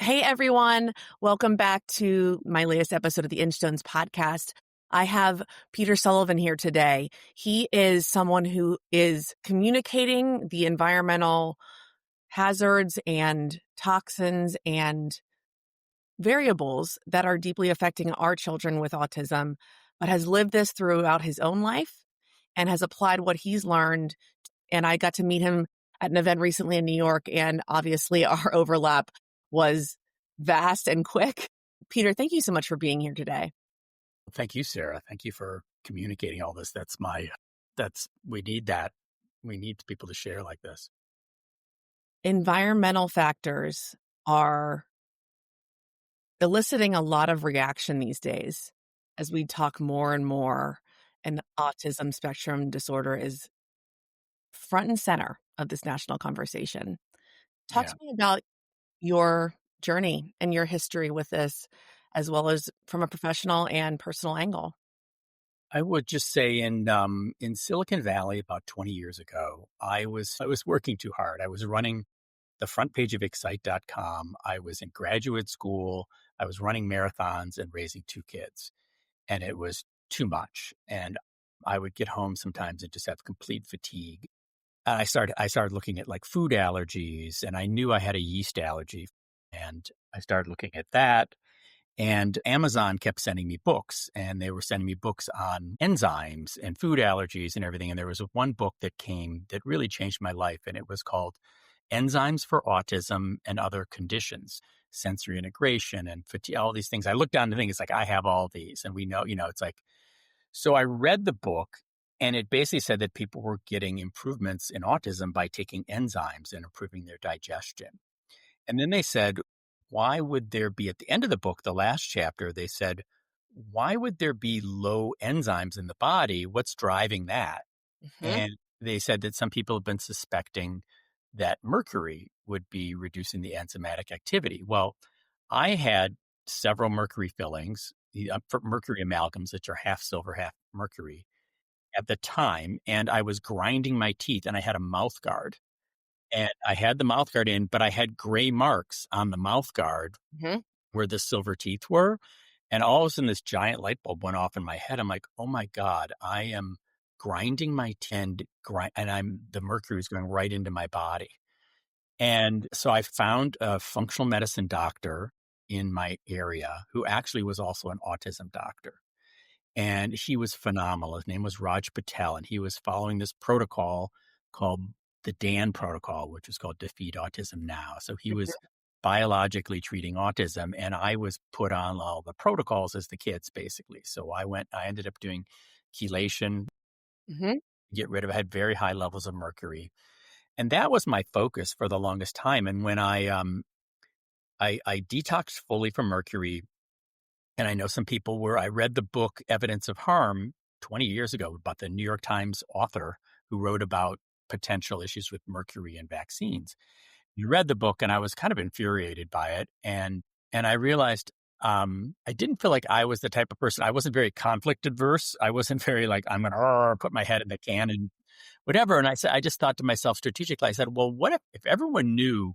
Hey, everyone. Welcome back to my latest episode of the Inchstones Podcast. I have Peter Sullivan here today. He is someone who is communicating the environmental hazards and toxins and variables that are deeply affecting our children with autism, but has lived this throughout his own life and has applied what he's learned. And I got to meet him at an event recently in New York, and obviously our overlap was vast and quick. Peter, thank you so much for being here today. Thank you, Sarah. Thank you for communicating all this. We need that. We need people to share like this. Environmental factors are eliciting a lot of reaction these days as we talk more and more, and autism spectrum disorder is front and center of this national conversation. Talk to me about your journey and your history with this, as well as from a professional and personal angle. I would just say in Silicon Valley about 20 years ago, I was working too hard. I was running the front page of Excite.com. I was in graduate school. I was running marathons and raising 2 kids, and it was too much. And I would get home sometimes and just have complete fatigue. And I started looking at like food allergies, and I knew I had a yeast allergy. And I started looking at that. And Amazon kept sending me books, and they were sending me books on enzymes and food allergies and everything. And there was one book that came that really changed my life, and it was called Enzymes for Autism and Other Conditions, Sensory Integration and Fatigue, all these things. I looked down the thing, it's like, I have all these. And we know, it's like, so I read the book, and it basically said that people were getting improvements in autism by taking enzymes and improving their digestion. And then they said, why would there be, at the end of the book, the last chapter, they said, why would there be low enzymes in the body? What's driving that? Mm-hmm. And they said that some people have been suspecting that mercury would be reducing the enzymatic activity. Well, I had several mercury fillings, mercury amalgams, which are half silver, half mercury at the time. And I was grinding my teeth, and I had a mouth guard. And I had the mouth guard in, but I had gray marks on the mouth guard where the silver teeth were. And all of a sudden, this giant light bulb went off in my head. I'm like, oh my God, I am grinding my teeth, and the mercury is going right into my body. And so I found a functional medicine doctor in my area who actually was also an autism doctor. And he was phenomenal. His name was Raj Patel, and he was following this protocol called the DAN protocol, which is called Defeat Autism Now. So he was biologically treating autism, and I was put on all the protocols as the kids, basically. So I ended up doing chelation, get rid of, I had very high levels of mercury. And that was my focus for the longest time. And when I detoxed fully from mercury, and I know some people I read the book Evidence of Harm 20 years ago about the New York Times author who wrote about potential issues with mercury and vaccines. You read the book, and I was kind of infuriated by it. And I realized I didn't feel like I was the type of person. I wasn't very conflict adverse. I wasn't very like, I'm going to put my head in the can and whatever. And I just thought to myself strategically, I said, well, what if everyone knew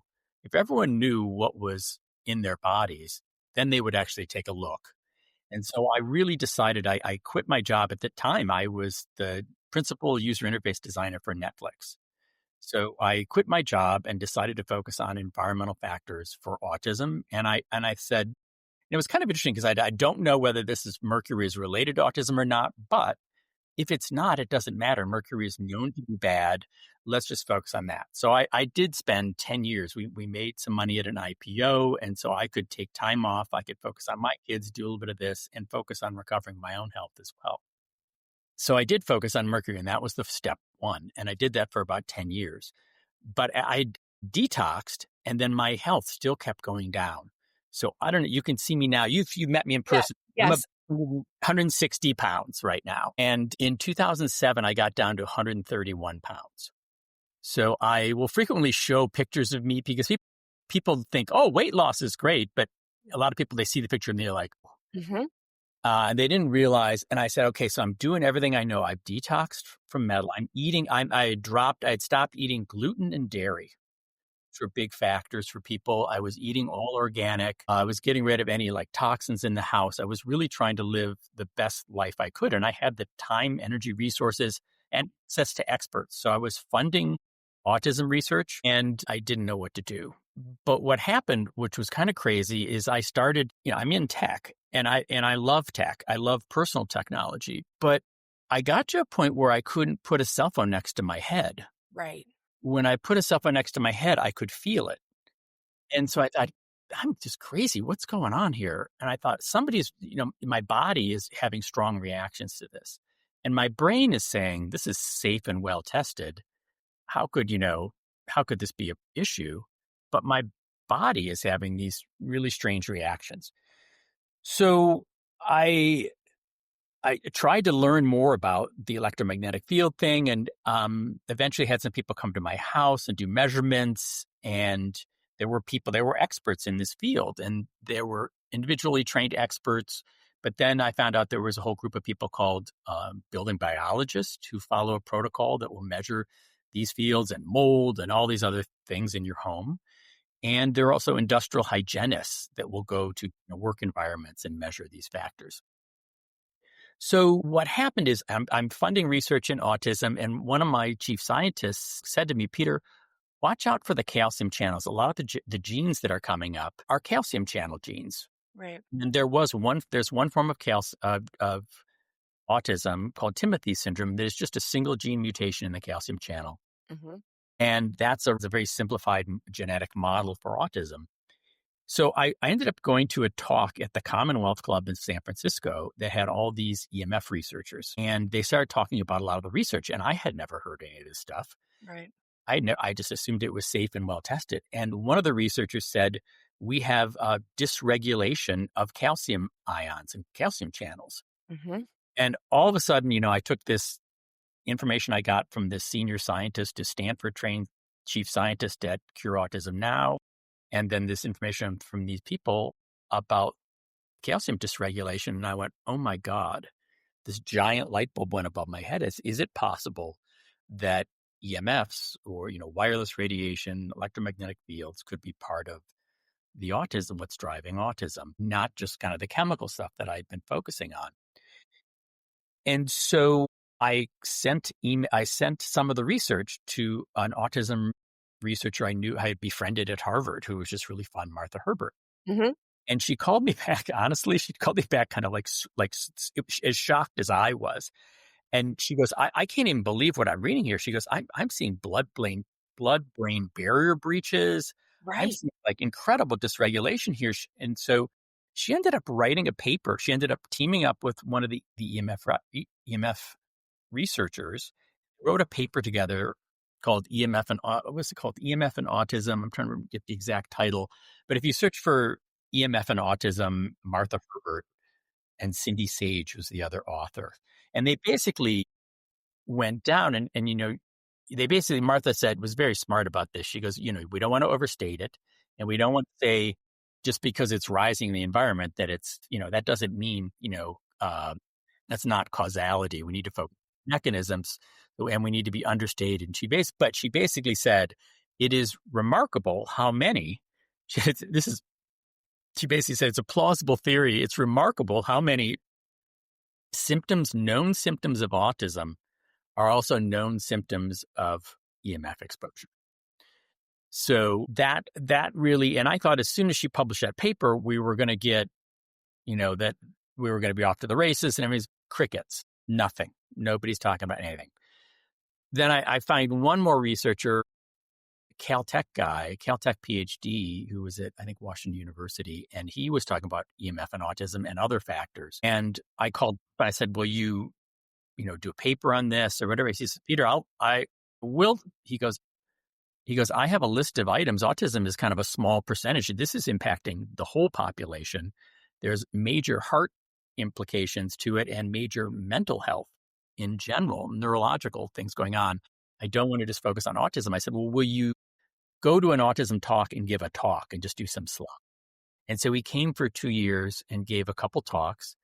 what was in their bodies, then they would actually take a look. And so I really decided, I quit my job. At the time, I was the principal user interface designer for Netflix. So I quit my job and decided to focus on environmental factors for autism. And I said, it was kind of interesting because I don't know whether mercury is related to autism or not, but if it's not, it doesn't matter. Mercury is known to be bad. Let's just focus on that. So I did spend 10 years. We made some money at an IPO. And so I could take time off. I could focus on my kids, do a little bit of this, and focus on recovering my own health as well. So I did focus on mercury, and that was the step one. And I did that for about 10 years. But I detoxed, and then my health still kept going down. So I don't know. You can see me now. You've met me in person. Yes. I'm 160 pounds right now. And in 2007, I got down to 131 pounds. So I will frequently show pictures of me because people think, oh, weight loss is great. But a lot of people, they see the picture and they're like, and they didn't realize. And I said, okay, so I'm doing everything I know. I've detoxed from metal. I'm eating. I had stopped eating gluten and dairy. were big factors for people. I was eating all organic. I was getting rid of any like toxins in the house. I was really trying to live the best life I could. And I had the time, energy, resources, and access to experts. So I was funding autism research and I didn't know what to do. But what happened, which was kind of crazy, is I started, I'm in tech and I love tech. I love personal technology, but I got to a point where I couldn't put a cell phone next to my head. Right. When I put a cell phone next to my head, I could feel it. And so I thought, I'm just crazy. What's going on here? And I thought my body is having strong reactions to this. And my brain is saying, this is safe and well tested. How could this be an issue? But my body is having these really strange reactions. So I tried to learn more about the electromagnetic field thing and eventually had some people come to my house and do measurements. And there were experts in this field and there were individually trained experts. But then I found out there was a whole group of people called building biologists who follow a protocol that will measure these fields and mold and all these other things in your home. And there are also industrial hygienists that will go to work environments and measure these factors. So what happened is I'm funding research in autism, and one of my chief scientists said to me, Peter, watch out for the calcium channels. A lot of the genes that are coming up are calcium channel genes. Right. And there's one form of of autism called Timothy syndrome. There's just a single gene mutation in the calcium channel. Mm-hmm. And that's a very simplified genetic model for autism. So I ended up going to a talk at the Commonwealth Club in San Francisco that had all these EMF researchers. And they started talking about a lot of the research. And I had never heard any of this stuff. Right. I just assumed it was safe and well tested. And one of the researchers said, we have a dysregulation of calcium ions and calcium channels. Mm-hmm. And all of a sudden, I took this information I got from this senior scientist, a Stanford-trained chief scientist at Cure Autism Now, and then this information from these people about calcium dysregulation. And I went, oh my God, this giant light bulb went above my head. Is it possible that EMFs or, wireless radiation, electromagnetic fields could be part of the autism, what's driving autism, not just kind of the chemical stuff that I've been focusing on. And so I sent some of the research to an autism researcher I knew I had befriended at Harvard, who was just really fun, Martha Herbert. Mm-hmm. And she called me back. Honestly, she called me back kind of like as shocked as I was. And she goes, I can't even believe what I'm reading here. She goes, I'm seeing blood-brain barrier breaches. Right. I'm seeing like incredible dysregulation here. And so she ended up writing a paper. She ended up teaming up with one of the EMF researchers, wrote a paper together called EMF and what's it called? EMF and Autism. I'm trying to get the exact title, but if you search for EMF and Autism, Martha Herbert and Cindy Sage was the other author, and they basically went down and they basically, Martha said, was very smart about this. She goes, we don't want to overstate it, and we don't want to say just because it's rising in the environment that it's that doesn't mean that's not causality. We need to focus on mechanisms, and we need to be understated. And she basically said, it is remarkable how many. She basically said it's a plausible theory. It's remarkable how many known symptoms of autism are also known symptoms of EMF exposure. So that really, and I thought as soon as she published that paper, we were going to get, that we were going to be off to the races, and everybody's crickets, nothing. Nobody's talking about anything. Then I find one more researcher, Caltech PhD, who was at, I think, Washington University, and he was talking about EMF and autism and other factors. And I said, will you, do a paper on this or whatever? He says, Peter, I will. He goes, I have a list of items. Autism is kind of a small percentage. This is impacting the whole population. There's major heart implications to it and major mental health in general, neurological things going on. I don't want to just focus on autism. I said, well, will you go to an autism talk and give a talk and just do some slop? And so he came for 2 years and gave a couple talks.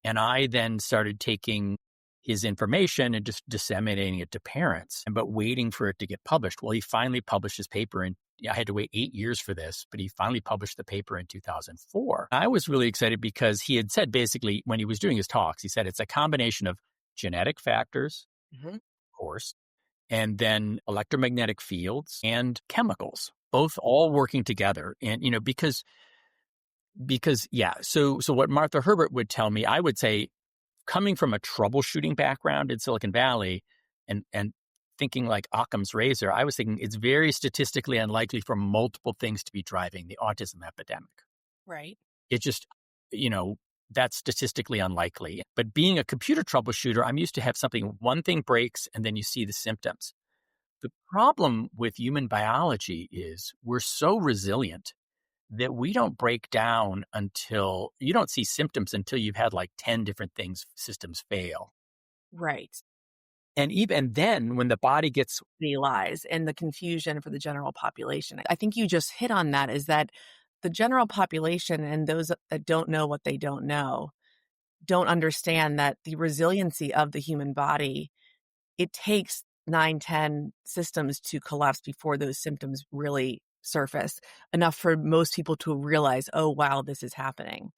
And I then started taking his information and just disseminating it to parents, but waiting for it to get published. Well, he finally published his paper in I had to wait 8 years for this, but he finally published the paper in 2004. I was really excited because he had said basically when he was doing his talks, he said it's a combination of genetic factors, Mhm. of course, and then electromagnetic fields and chemicals, both all working together. And, because yeah, so what Martha Herbert would tell me, I would say, coming from a troubleshooting background in Silicon Valley and thinking like Occam's razor, I was thinking it's very statistically unlikely for multiple things to be driving the autism epidemic. Right. It just, that's statistically unlikely. But being a computer troubleshooter, I'm used to have one thing breaks and then you see the symptoms. The problem with human biology is we're so resilient that we don't break down until you don't see symptoms until you've had like 10 different systems fail. Right. And even then, when the body gets The lies and the confusion for the general population. I think you just hit on that, is that the general population and those that don't know what they don't know don't understand that the resiliency of the human body, it takes 9, 10 systems to collapse before those symptoms really surface, enough for most people to realize, oh, wow, this is happening.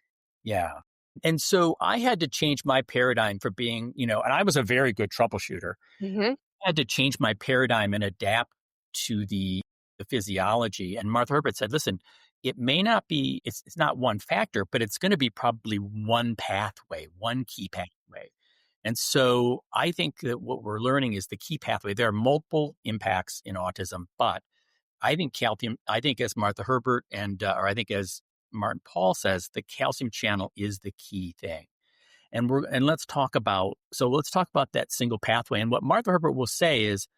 yeah. And so I had to change my paradigm for being, and I was a very good troubleshooter. Mm-hmm. I had to change my paradigm and adapt to the physiology. And Martha Herbert said, listen, it may not be, it's not one factor, but it's going to be probably one pathway, one key pathway. And so I think that what we're learning is the key pathway. There are multiple impacts in autism, but I think as Martha Herbert or I think as Martin Paul says, the calcium channel is the key thing. And let's talk about that single pathway. And what Martha Herbert will say is,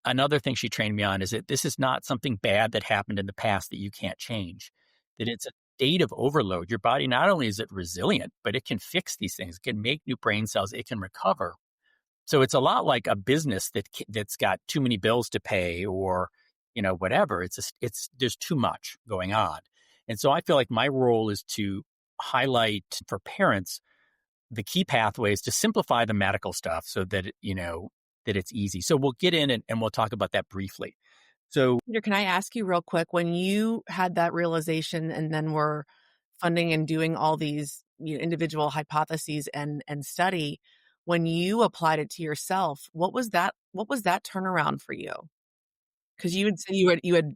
another thing she trained me on is that this is not something bad that happened in the past that you can't change, that it's a state of overload. Your body, not only is it resilient, but it can fix these things. It can make new brain cells. It can recover. So it's a lot like a business that's got too many bills to pay or, whatever. There's too much going on. And so I feel like my role is to highlight for parents the key pathways to simplify the medical stuff so that, that it's easy. So we'll get in and we'll talk about that briefly. So Peter, can I ask you real quick, when you had that realization and then were funding and doing all these individual hypotheses and study, when you applied it to yourself, what was that turnaround for you? Because you would say you had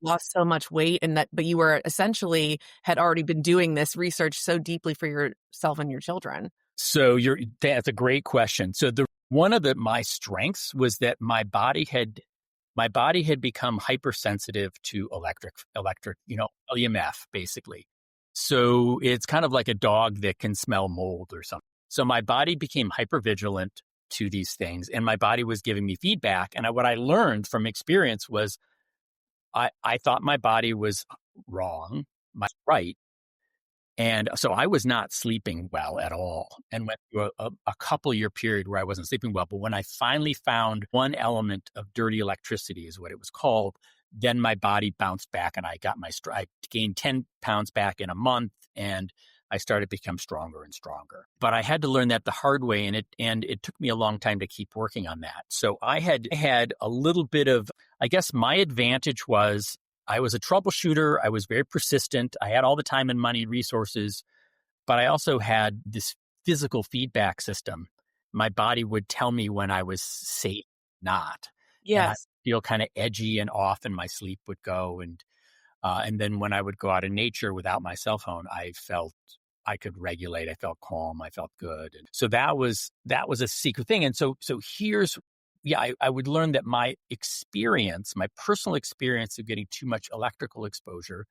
lost so much weight, and that, but you were essentially had already been doing this research so deeply for yourself and your children. So that's a great question. So one of my strengths was that my body had become hypersensitive to electric, EMF basically. So it's kind of like a dog that can smell mold or something. So my body became hypervigilant to these things, and my body was giving me feedback. And what I learned from experience was I thought my body was wrong, right. And so I was not sleeping well at all and went through a couple year period where I wasn't sleeping well. But when I finally found one element of dirty electricity is what it was called, then my body bounced back and I gained 10 pounds back in a month and I started to become stronger and stronger. But I had to learn that the hard way, and it took me a long time to keep working on that. So I had a little bit of, I guess my advantage was I was a troubleshooter. I was very persistent. I had all the time and money, resources, but I also had this physical feedback system. My body would tell me when I was safe, not. Yes. And I'd feel kind of edgy and off, and my sleep would go. And then when I would go out in nature without my cell phone, I felt I could regulate. I felt calm. I felt good. And so that was a secret thing. And so I would learn that my personal experience of getting too much electrical exposure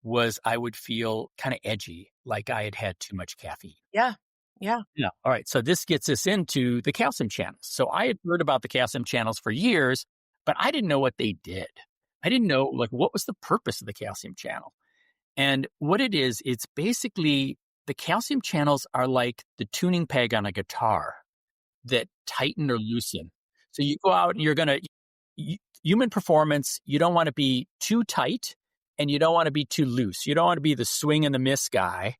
was I would feel kind of edgy, like I had had too much caffeine. Yeah. Yeah. Yeah. All right. So this gets us into the calcium channels. So I had heard about the calcium channels for years, but I didn't know what they did. I didn't know what was the purpose of the calcium channel. And what it is, it's basically the calcium channels are like the tuning peg on a guitar that tighten or loosen. So you go out and human performance, you don't want to be too tight and you don't want to be too loose. You don't want to be the swing and the miss guy.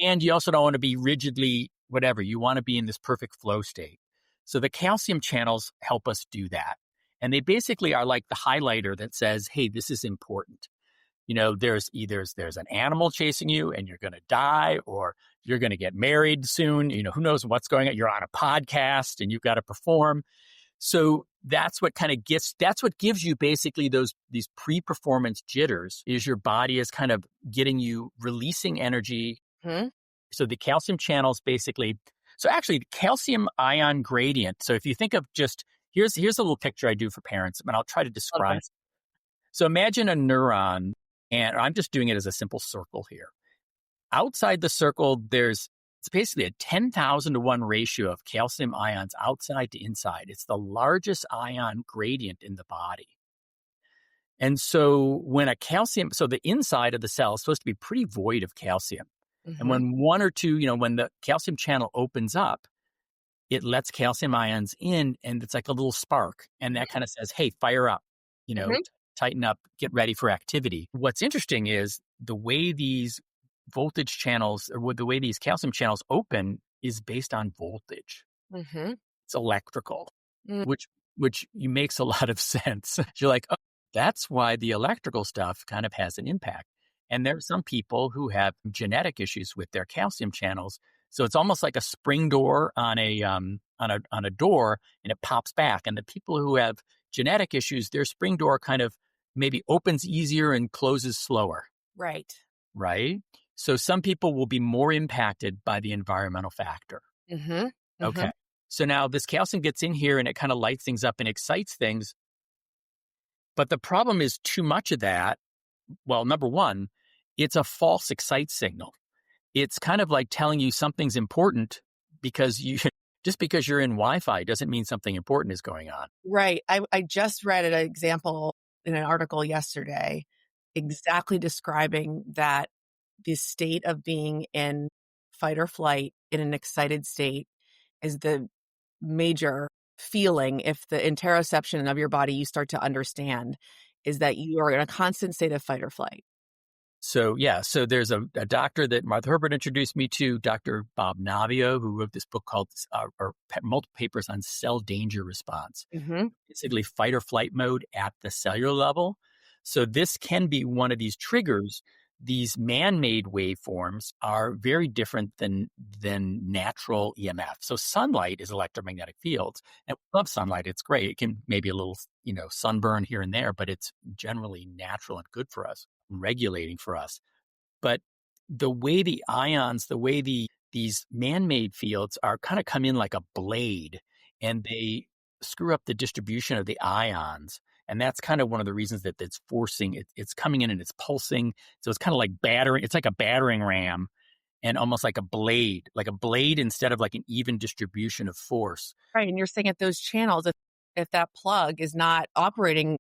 And you also don't want to be rigidly whatever. You want to be in this perfect flow state. So the calcium channels help us do that. And they basically are like the highlighter that says, hey, this is important. There's an animal chasing you and you're going to die, or you're going to get married soon. Who knows what's going on? You're on a podcast and you've got to perform. So that's what gives you basically these pre-performance jitters, is your body is kind of getting you releasing energy. Hmm? So the calcium channels basically, so actually the calcium ion gradient. So if you think of here's a little picture I do for parents, and I'll try to describe. Okay. So imagine a neuron, and I'm just doing it as a simple circle here. Outside the circle, it's basically a 10,000 to 1 ratio of calcium ions outside to inside. It's the largest ion gradient in the body. And so so the inside of the cell is supposed to be pretty void of calcium. Mm-hmm. And when one or two, when the calcium channel opens up, it lets calcium ions in, and it's like a little spark. And that kind of says, hey, fire up, tighten up, get ready for activity. What's interesting is the way these voltage channels, or the way these calcium channels open, is based on voltage. Mm-hmm. It's electrical, which makes a lot of sense. You're like, oh, that's why the electrical stuff kind of has an impact. And there are some people who have genetic issues with their calcium channels. So it's almost like a spring door on a door, and it pops back. And the people who have genetic issues, their spring door kind of maybe opens easier and closes slower. Right. Right. So some people will be more impacted by the environmental factor. Mm-hmm. Mm-hmm. Okay. So now this calcium gets in here and it kind of lights things up and excites things. But the problem is too much of that. Well, number one, it's a false excite signal. It's kind of like telling you something's important because just because you're in Wi-Fi doesn't mean something important is going on. Right. I just read an example in an article yesterday, exactly describing that the state of being in fight or flight in an excited state is the major feeling. If the interoception of your body you start to understand is that you are in a constant state of fight or flight. So, so there's a doctor that Martha Herbert introduced me to, Dr. Bob Navio, who wrote this book called, or multiple papers on cell danger response. Mm-hmm. Basically fight or flight mode at the cellular level. So this can be one of these triggers. These man-made waveforms are very different than natural EMF. So sunlight is electromagnetic fields. And we love sunlight. It's great. It can maybe a little, sunburn here and there, but it's generally natural and good for us, regulating for us. But the way the ions, these man-made fields are kind of come in like a blade, and they screw up the distribution of the ions. And that's kind of one of the reasons that it's forcing it. It's coming in and it's pulsing. So it's kind of like battering. It's like a battering ram, and almost like a blade instead of like an even distribution of force. Right. And you're saying at those channels, if that plug is not operating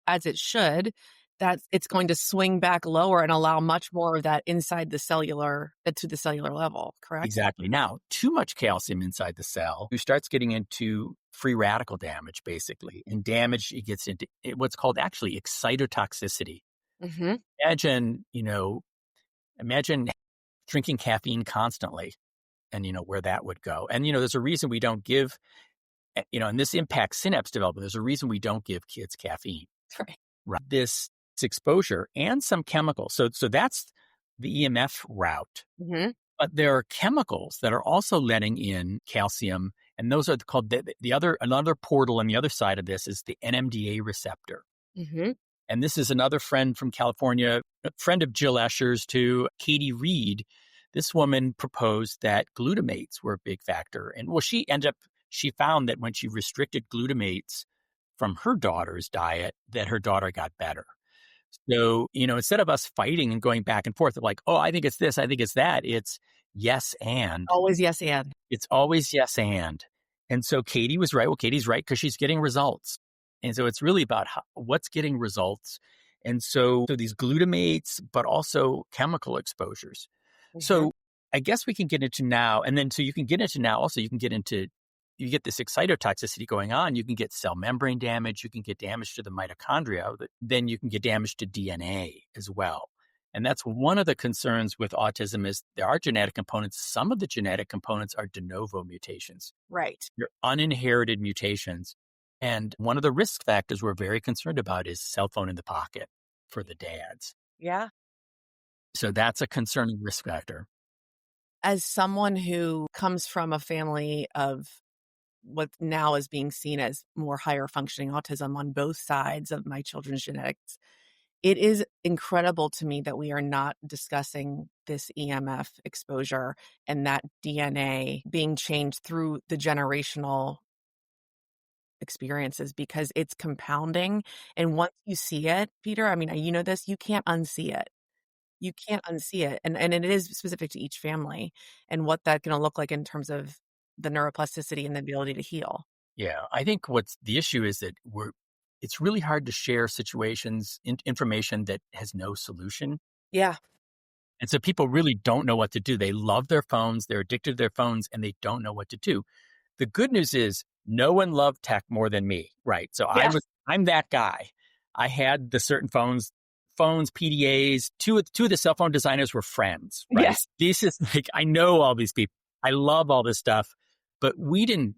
as it should, that it's going to swing back lower and allow much more of that inside the cellular to the cellular level, correct? Exactly. Now, too much calcium inside the cell, you starts getting into free radical damage, basically. And damage, it gets into what's called actually excitotoxicity. Mm-hmm. Imagine drinking caffeine constantly and, where that would go. And, there's a reason we don't give, and this impacts synapse development. There's a reason we don't give kids caffeine. Right. This exposure and some chemicals. So that's the EMF route. Mm-hmm. But there are chemicals that are also letting in calcium, and those are called another portal on the other side of this is the NMDA receptor. Mm-hmm. And this is another friend from California, a friend of Jill Escher's too, Katie Reed. This woman proposed that glutamates were a big factor. And she found that when she restricted glutamates from her daughter's diet, that her daughter got better. So, instead of us fighting and going back and forth of like, oh, I think it's this, I think it's that, it's yes and. Always yes and. It's always yes and. And so Katie was right. Well, Katie's right because she's getting results. And so it's really about what's getting results. And so these glutamates, but also chemical exposures. Mm-hmm. So I guess we can get into now, and then so you can get into now also, you get this excitotoxicity going on. You can get cell membrane damage. You can get damage to the mitochondria. Then you can get damage to DNA as well. And that's one of the concerns with autism is there are genetic components. Some of the genetic components are de novo mutations. Right. They're uninherited mutations. And one of the risk factors we're very concerned about is cell phone in the pocket for the dads. Yeah. So that's a concerning risk factor. As someone who comes from a family of what now is being seen as more higher functioning autism on both sides of my children's genetics, it is incredible to me that we are not discussing this EMF exposure and that DNA being changed through the generational experiences, because it's compounding. And once you see it, Peter, I mean, you know this, you can't unsee it. You can't unsee it. And it is specific to each family and what that's going to look like in terms of the neuroplasticity and the ability to heal. Yeah, I think what's the issue is that it's really hard to share information that has no solution. Yeah. And so people really don't know what to do. They love their phones, they're addicted to their phones, and they don't know what to do. The good news is no one loved tech more than me, right? So Yeah. I'm that guy. I had the certain phones, PDAs. Two of the cell phone designers were friends, right? Yes. This is like, I know all these people. I love all this stuff, but we didn't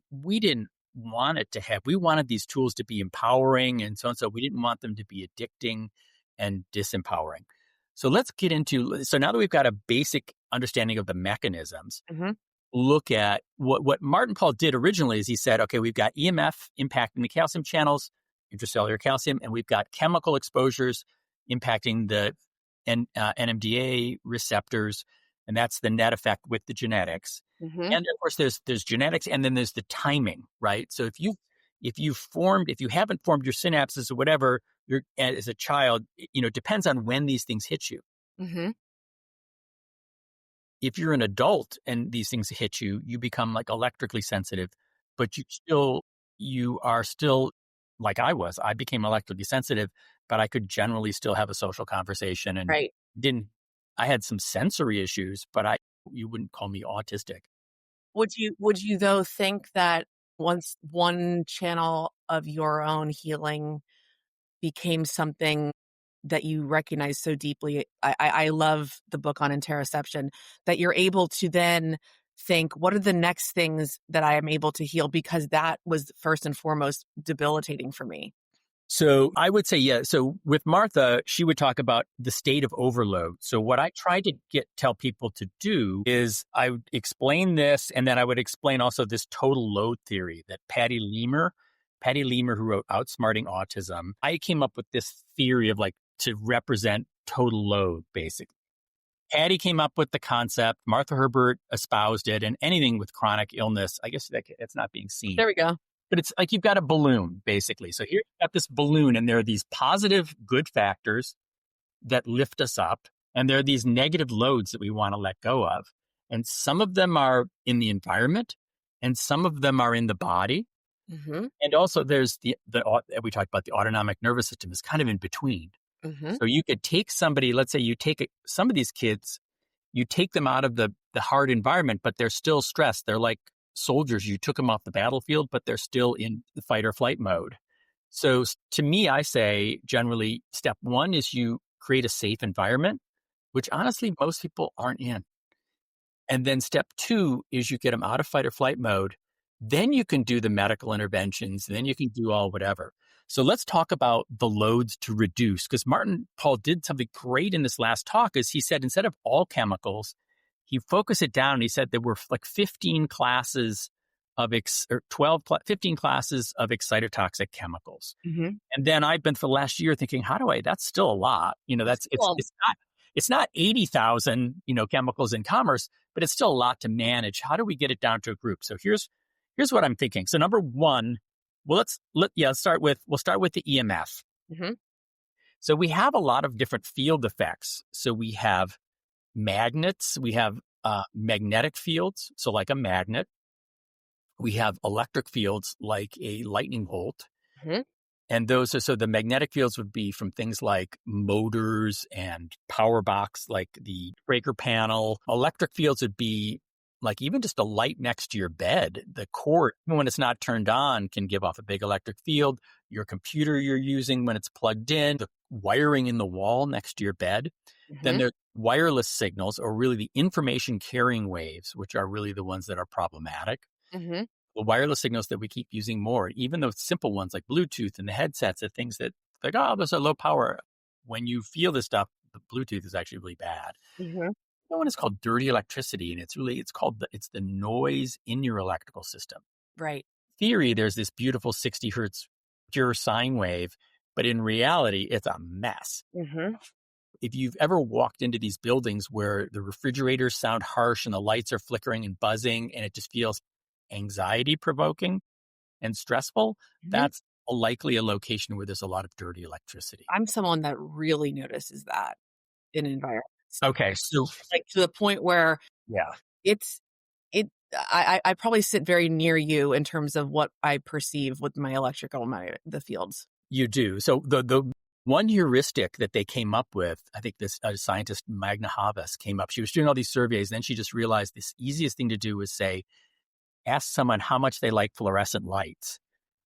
want it to have. We wanted these tools to be empowering and so on. So we didn't want them to be addicting and disempowering. So let's get into. So now that we've got a basic understanding of the mechanisms, look at what Martin Pall did originally is he said, okay, we've got EMF impacting the calcium channels, intracellular calcium, and we've got chemical exposures impacting the NMDA receptors, and that's the net effect with the genetics. And of course, there's genetics, and then there's the timing, right? So if you haven't formed your synapses or whatever, you're as a child, it depends on when these things hit you. If you're an adult and these things hit you, you become like electrically sensitive, but you are still like I was. I became electrically sensitive, but I could generally still have a social conversation and Right. I had some sensory issues, but you wouldn't call me autistic. Would you though think that once one channel of your own healing became something that you recognize so deeply, I love the book on interoception, that you're able to then think, what are the next things that I am able to heal? Because that was first and foremost debilitating for me. So I would say, yeah. So with Martha, she would talk about the state of overload. So what I try to tell people to do is I would explain this, and then I would explain also this total load theory that Patty Lemur, who wrote Outsmarting Autism, I came up with this theory of like to represent total load, basically. Patty came up with the concept. Martha Herbert espoused it, and anything with chronic illness, I guess it's not being seen. There we go. But it's like you've got a balloon, basically. So here you've got this balloon, and there are these positive good factors that lift us up, and there are these negative loads that we want to let go of. And some of them are in the environment, and some of them are in the body. And also there's we talked about the autonomic nervous system is kind of in between. So you could take somebody, let's say you take some of these kids, you take them out of the hard environment, but they're still stressed. They're like soldiers. You took them off the battlefield, but they're still in the fight or flight mode. So to me, I say generally step one is you create a safe environment, which honestly most people aren't in. And then step two is you get them out of fight or flight mode. Then you can do the medical interventions. Then you can do all whatever. So let's talk about the loads to reduce, because Martin Pall did something great in this last talk. Is he said instead of all chemicals, he focused it down. And he said there were like 15 classes of 15 classes of excitotoxic chemicals. And then I've been for the last year thinking, that's still a lot. It's not 80,000 chemicals in commerce, but it's still a lot to manage. How do we get it down to a group? So here's what I'm thinking. So number one, we'll start with the EMF. So we have a lot of different field effects. So we have magnets, we have magnetic fields, so like a magnet. We have electric fields like a lightning bolt. And so the magnetic fields would be from things like motors and power box, like the breaker panel. Electric fields would be like even just a light next to your bed. The cord, even when it's not turned on, can give off a big electric field. Your computer you're using when it's plugged in, the wiring in the wall next to your bed. Then there's wireless signals, or really the information carrying waves, which are really the ones that are problematic. the wireless signals that we keep using more, even those simple ones like Bluetooth and the headsets, are things that like, oh, those are low power. When you feel this stuff, the Bluetooth is actually really bad. Mm-hmm. The one is called dirty electricity, and it's the noise in your electrical system. Right. Theory, there's this beautiful 60 hertz pure sine wave, but in reality, it's a mess. Mm-hmm. If you've ever walked into these buildings where the refrigerators sound harsh and the lights are flickering and buzzing, and it just feels anxiety provoking and stressful, Mm-hmm. that's likely a location where there's a lot of dirty electricity. I'm someone that really notices that in environments. Okay, so Like to the point where yeah, I probably sit very near you in terms of what I perceive with my electrical, the fields. you do. So the one heuristic that they came up with, I think this scientist Magna Havas came up. She was doing all these surveys, and then she just realized this easiest thing to do was say, ask someone how much they like fluorescent lights.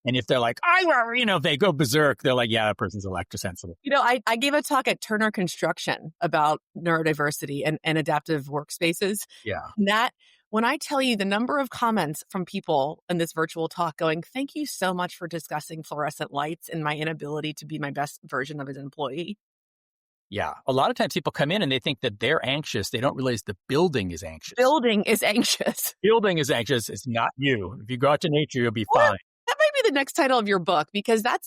And if they're like, if they go berserk, they're like, yeah, that person's electrosensitive. I gave a talk at Turner Construction about neurodiversity and adaptive workspaces. Yeah. And when I tell you the number of comments from people in this virtual talk going, thank you so much for discussing fluorescent lights and my inability to be my best version of an employee. Yeah. A lot of times people come in and they think that they're anxious. They don't realize the building is anxious. Building is anxious. Building is anxious. It's not you. If you go out to nature, you'll be fine. That might be the next title of your book, because that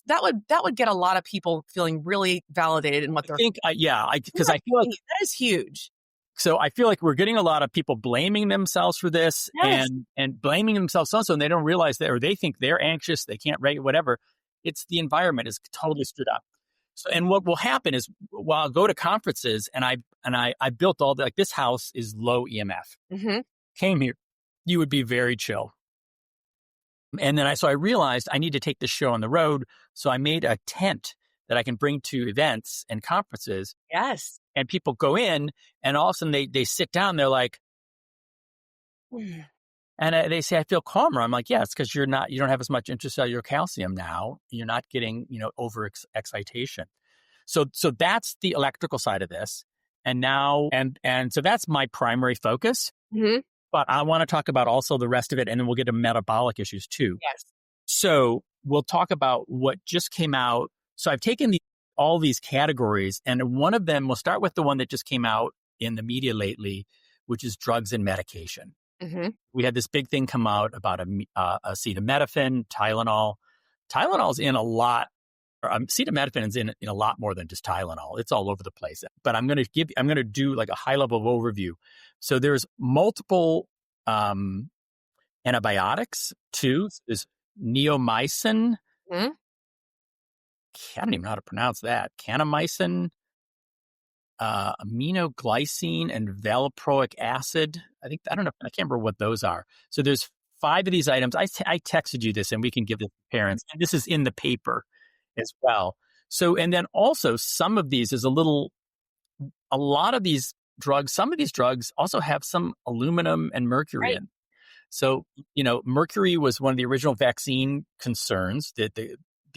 would get a lot of people feeling really validated in what they're thinking. Because I feel like that is huge. So I feel like we're getting a lot of people blaming themselves for this. Yes. and blaming themselves also, and they don't realize that, or they think they're anxious, they can't regulate, whatever. It's the environment is totally screwed up. So, and what will happen is, while I'll go to conferences and I built all like this house is low EMF. Mm-hmm. Came here, you would be very chill. And then I realized I need to take this show on the road. So I made a tent that I can bring to events and conferences. Yes. And people go in, and all of a sudden they sit down. They're like, and they say, I feel calmer. I'm like, yeah, it's because you don't have as much intracellular calcium now. You're not getting, over excitation. So that's the electrical side of this. And now, and so that's my primary focus. Mm-hmm. But I want to talk about also the rest of it, and then we'll get to metabolic issues too. Yes. So we'll talk about what just came out. So I've taken all these categories, and one of them, we'll start with the one that just came out in the media lately, which is drugs and medication. Mm-hmm. We had this big thing come out about acetaminophen, Tylenol. Tylenol's in a lot. Acetaminophen is in a lot more than just Tylenol. It's all over the place. But I'm going to do like a high level overview. So there's multiple antibiotics too. There's neomycin. Mm-hmm. I don't even know how to pronounce that. Kanamycin, aminoglycine, and valproic acid. I don't know. I can't remember what those are. So there's 5 of these items. I texted you this, and we can give this to parents. And this is in the paper as well. So, and then also some of these is a lot of these drugs, some of these drugs also have some aluminum and mercury in. So, mercury was one of the original vaccine concerns, that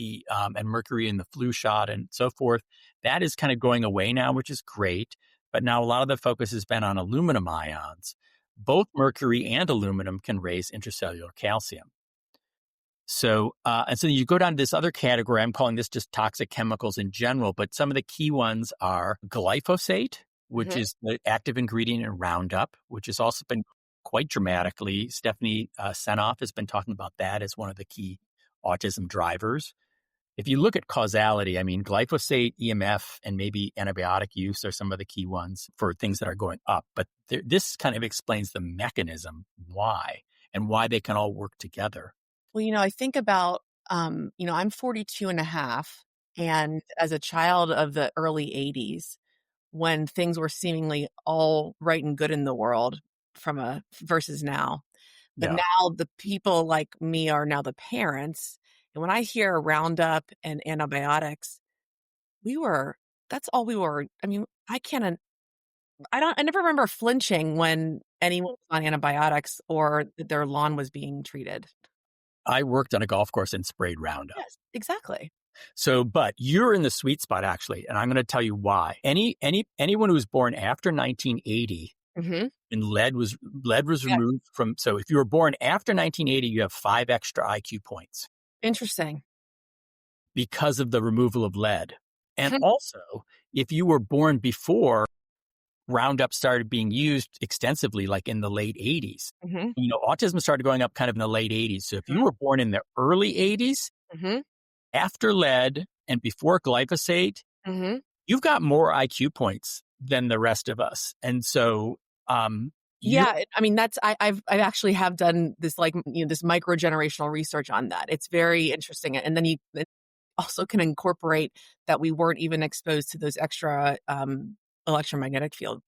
and mercury in the flu shot and so forth. That is kind of going away now, which is great. But now a lot of the focus has been on aluminum ions. Both mercury and aluminum can raise intracellular calcium. So, and so you go down to this other category. I'm calling this just toxic chemicals in general, but some of the key ones are glyphosate, which is the active ingredient in Roundup, which has also been quite dramatically. Stephanie Senoff has been talking about that as one of the key autism drivers. If you look at causality, I mean, glyphosate, EMF, and maybe antibiotic use are some of the key ones for things that are going up. But this kind of explains the mechanism, why, and why they can all work together. Well, I think about, I'm 42 and a half. And as a child of the early 80s, when things were seemingly all right and good in the world versus now. But now the people like me are now the parents. And when I hear Roundup and antibiotics, that's all we were. I mean, I never remember flinching when anyone was on antibiotics or their lawn was being treated. I worked on a golf course and sprayed Roundup. Yes, exactly. So, but you're in the sweet spot actually, and I'm going to tell you why. Anyone who was born after 1980 Mm-hmm. And lead was Yeah. removed from. So if you were born after 1980, you have 5 extra IQ points Interesting. because of the removal of lead. And also, if you were born before Roundup started being used extensively, like in the late 80s, Mm-hmm. autism started going up kind of in the late 80s. So if you Mm-hmm. were born in the early 80s, Mm-hmm. after lead and before glyphosate, Mm-hmm. you've got more IQ points than the rest of us. And so, you Yeah, I mean I've actually have done this this micro generational research on that. It's very interesting, and then you also can incorporate that we weren't even exposed to those extra electromagnetic field.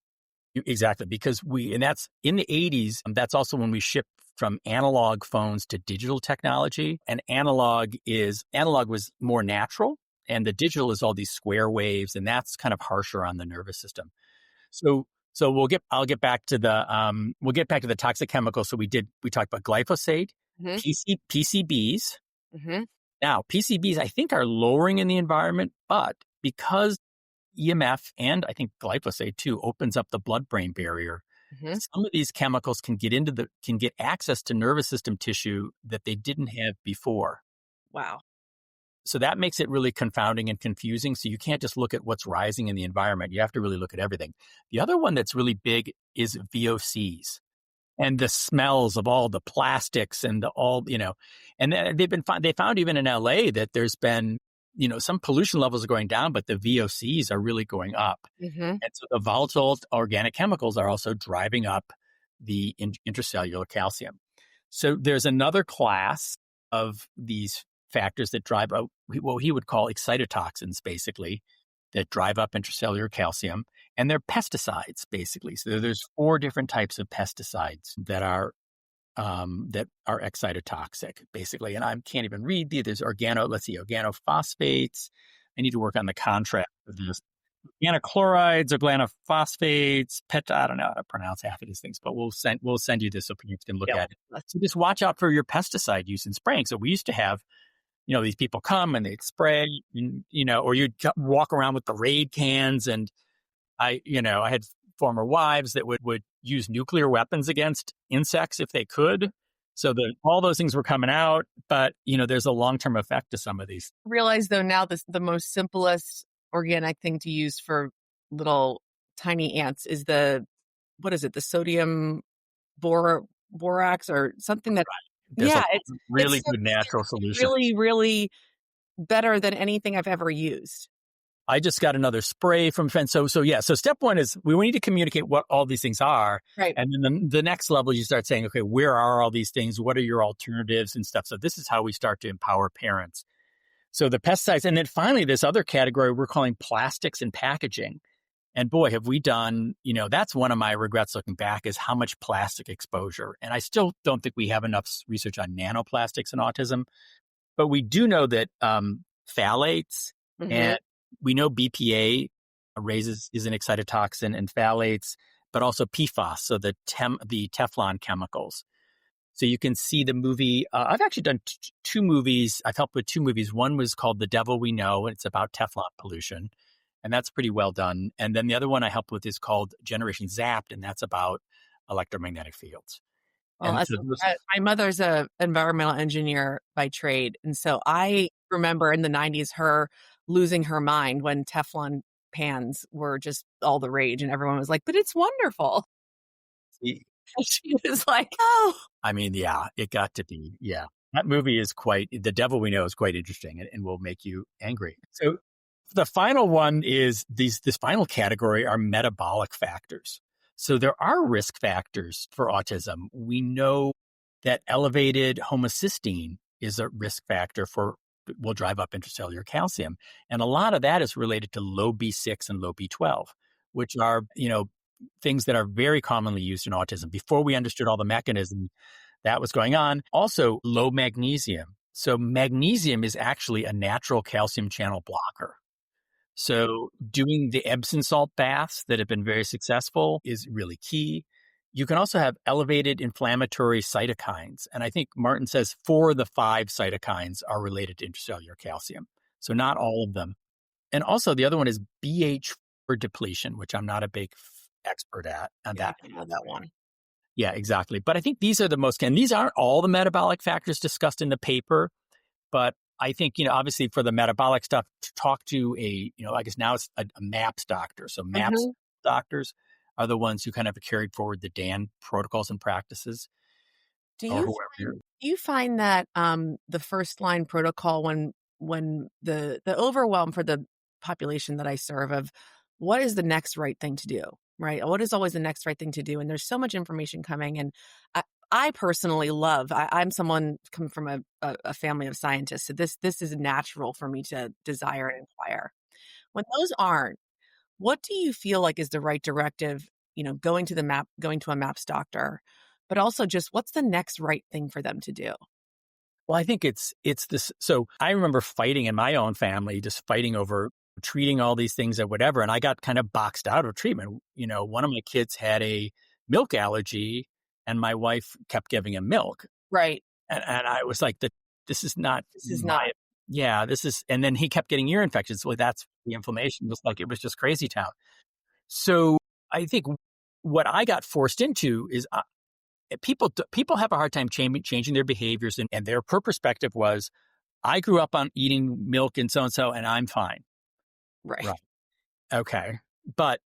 exactly, because and that's in the 80s. That's also when we shipped from analog phones to digital technology. And analog was more natural, and the digital is all these square waves, and that's kind of harsher on the nervous system. So I'll get back to the toxic chemicals. So we talked about glyphosate, Mm-hmm. PCBs. Mm-hmm. Now, PCBs I think are lowering in the environment, but because EMF and I think glyphosate too opens up the blood-brain barrier, Mm-hmm. some of these chemicals can get access to nervous system tissue that they didn't have before. Wow. So that makes it really confounding and confusing. So you can't just look at what's rising in the environment. You have to really look at everything. The other one that's really big is VOCs and the smells of all the plastics and and then they found even in LA that there's been, some pollution levels are going down, but the VOCs are really going up. Mm-hmm. And so the volatile organic chemicals are also driving up the intracellular calcium. So there's another class of these factors that drive up what he would call excitotoxins, basically, that drive up intracellular calcium. And they're pesticides, basically. So there's 4 different types of pesticides that are excitotoxic, basically. And I can't even read there's organophosphates. I need to work on the contrast of this. Organochlorides, organophosphates, I don't know how to pronounce half of these things, but we'll send you this so you can look at it. So just watch out for your pesticide use in spraying. So we used to have, these people come and they'd spray, or you'd walk around with the Raid cans. And I had former wives that would use nuclear weapons against insects if they could. So all those things were coming out, but there's a long-term effect to some of these. Realize though now the most simplest organic thing to use for little tiny ants is the sodium borax or something that. Right. There's It's really so good natural solution. really, really better than anything I've ever used. I just got another spray from friends. So step 1 is we need to communicate what all these things are. Right. And then the next level, you start saying, okay, where are all these things? What are your alternatives and stuff? So this is how we start to empower parents. So the pesticides. And then finally, this other category we're calling plastics and packaging. And boy, have we done, that's one of my regrets looking back is how much plastic exposure. And I still don't think we have enough research on nanoplastics and autism. But we do know that phthalates and we know BPA is an excitotoxin and phthalates, but also PFAS, so the Teflon chemicals. So you can see the movie. I've actually done 2 movies. I've helped with 2 movies. One was called The Devil We Know, and it's about Teflon pollution. And that's pretty well done. And then the other one I helped with is called Generation Zapped, and that's about electromagnetic fields. Well, my mother's a environmental engineer by trade. And so I remember in the 90s her losing her mind when Teflon pans were just all the rage and everyone was like, but it's wonderful. And she was like, oh. I mean, yeah, it got to be, yeah. That movie is The Devil We Know is quite interesting and will make you angry. So the final one is this final category are metabolic factors. So there are risk factors for autism. We know that elevated homocysteine is a risk factor will drive up intracellular calcium. And a lot of that is related to low B6 and low B12, which are, things that are very commonly used in autism. Before we understood all the mechanism that was going on. Also, low magnesium. So magnesium is actually a natural calcium channel blocker. So doing the Epsom salt baths that have been very successful is really key. You can also have elevated inflammatory cytokines. And I think Martin says 4 of the 5 cytokines are related to intracellular calcium. So not all of them. And also the other one is BH4 depletion, which I'm not a big expert at on Yeah, I that. can add that one. Yeah, exactly. But I think these are the most, and these aren't all the metabolic factors discussed in the paper, but I think, obviously for the metabolic stuff, to talk to I guess now it's a MAPS doctor. So MAPS Mhm. doctors are the ones who kind of carried forward the DAN protocols and practices, Do or you whoever. find that the first line protocol, when the overwhelm for the population that I serve, of what is the next right thing to do, right? What is always the next right thing to do? And there's so much information coming, and I personally love. I'm someone come from a family of scientists, so this is natural for me to desire and inquire. When those aren't, what do you feel like is the right directive, going to a MAPS doctor, but also just what's the next right thing for them to do? Well, I think it's this. So I remember fighting in my own family, just fighting over treating all these things or whatever. And I got kind of boxed out of treatment. One of my kids had a milk allergy and my wife kept giving him milk. Right. And I was like, this is not This is not. yeah, this is, and then he kept getting ear infections. Well, that's the inflammation. It was just crazy town. So I think what I got forced into is people have a hard time changing their behaviors. And their per perspective was, I grew up on eating milk and so, and I'm fine. Right. Okay. But,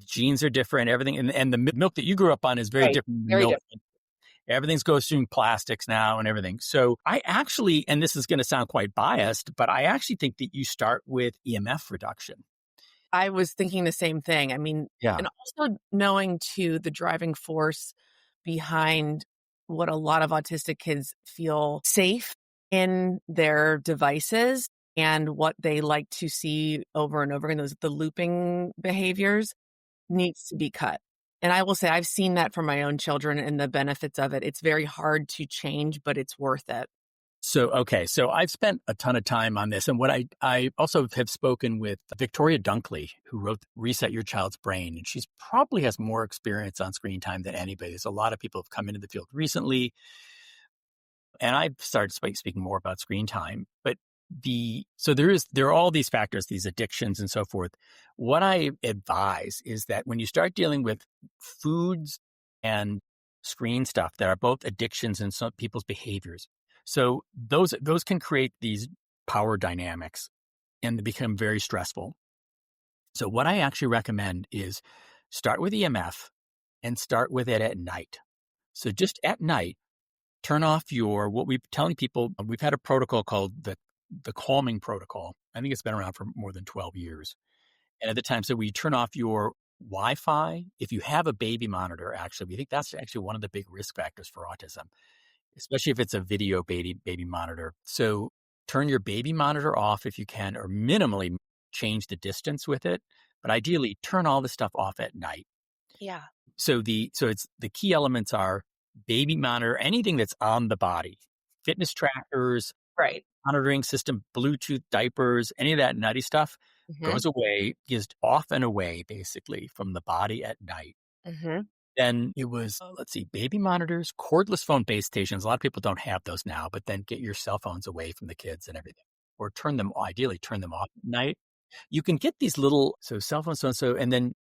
genes are different, everything. And the milk that you grew up on is very Right. different. Very milk. different. Everything's goes through plastics now and everything. So I actually, and this is going to sound quite biased, but I actually think that you start with EMF reduction. I was thinking the same thing. I mean, Yeah. and also knowing too the driving force behind what a lot of autistic kids feel safe in their devices and what they like to see over and over again, the looping behaviors, needs to be cut. And I will say I've seen that for my own children and the benefits of it. It's very hard to change, but it's worth it. So, okay. So I've spent a ton of time on this. And what I also have spoken with Victoria Dunkley, who wrote Reset Your Child's Brain. And she's probably has more experience on screen time than anybody. There's a lot of people who've come into the field recently. And I've started speaking more about screen time. But there are all these factors, these addictions and so forth. What I advise is that when you start dealing with foods and screen stuff that are both addictions and some people's behaviors, so those can create these power dynamics and they become very stressful. So what I actually recommend is start with EMF and start with it at night. So just at night, turn off what we're telling people. We've had a protocol called the calming protocol. I think it's been around for more than 12 years. And at the time, so we turn off your Wi-Fi. If you have a baby monitor, actually, we think that's actually one of the big risk factors for autism, especially if it's a video baby monitor. So turn your baby monitor off if you can, or minimally change the distance with it. But ideally, turn all the stuff off at night. Yeah. So it's the key elements are baby monitor, anything that's on the body, fitness trackers, Right. monitoring system, Bluetooth diapers, any of that nutty stuff goes away, is off and away basically from the body at night. Mm-hmm. Then it was, baby monitors, cordless phone base stations. A lot of people don't have those now, but then get your cell phones away from the kids and everything, or ideally turn them off at night. You can get these little, cell phones, and then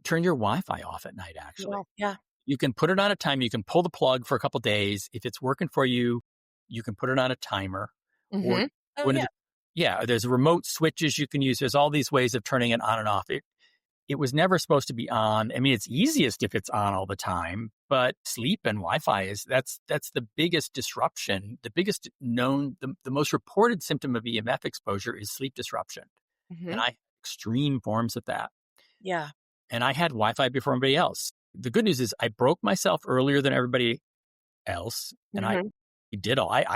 turn your Wi-Fi off at night, actually. Yeah. You can put it on a time. You can pull the plug for a couple of days. If it's working for you, you can put it on a timer. Mm-hmm. There's remote switches you can use. There's all these ways of turning it on and off. It was never supposed to be on. I mean, it's easiest if it's on all the time, but sleep and Wi-Fi that's the biggest disruption. The biggest known, the most reported symptom of EMF exposure is sleep disruption. Mm-hmm. And I have extreme forms of that. Yeah. And I had Wi-Fi before everybody else. The good news is I broke myself earlier than everybody else. And I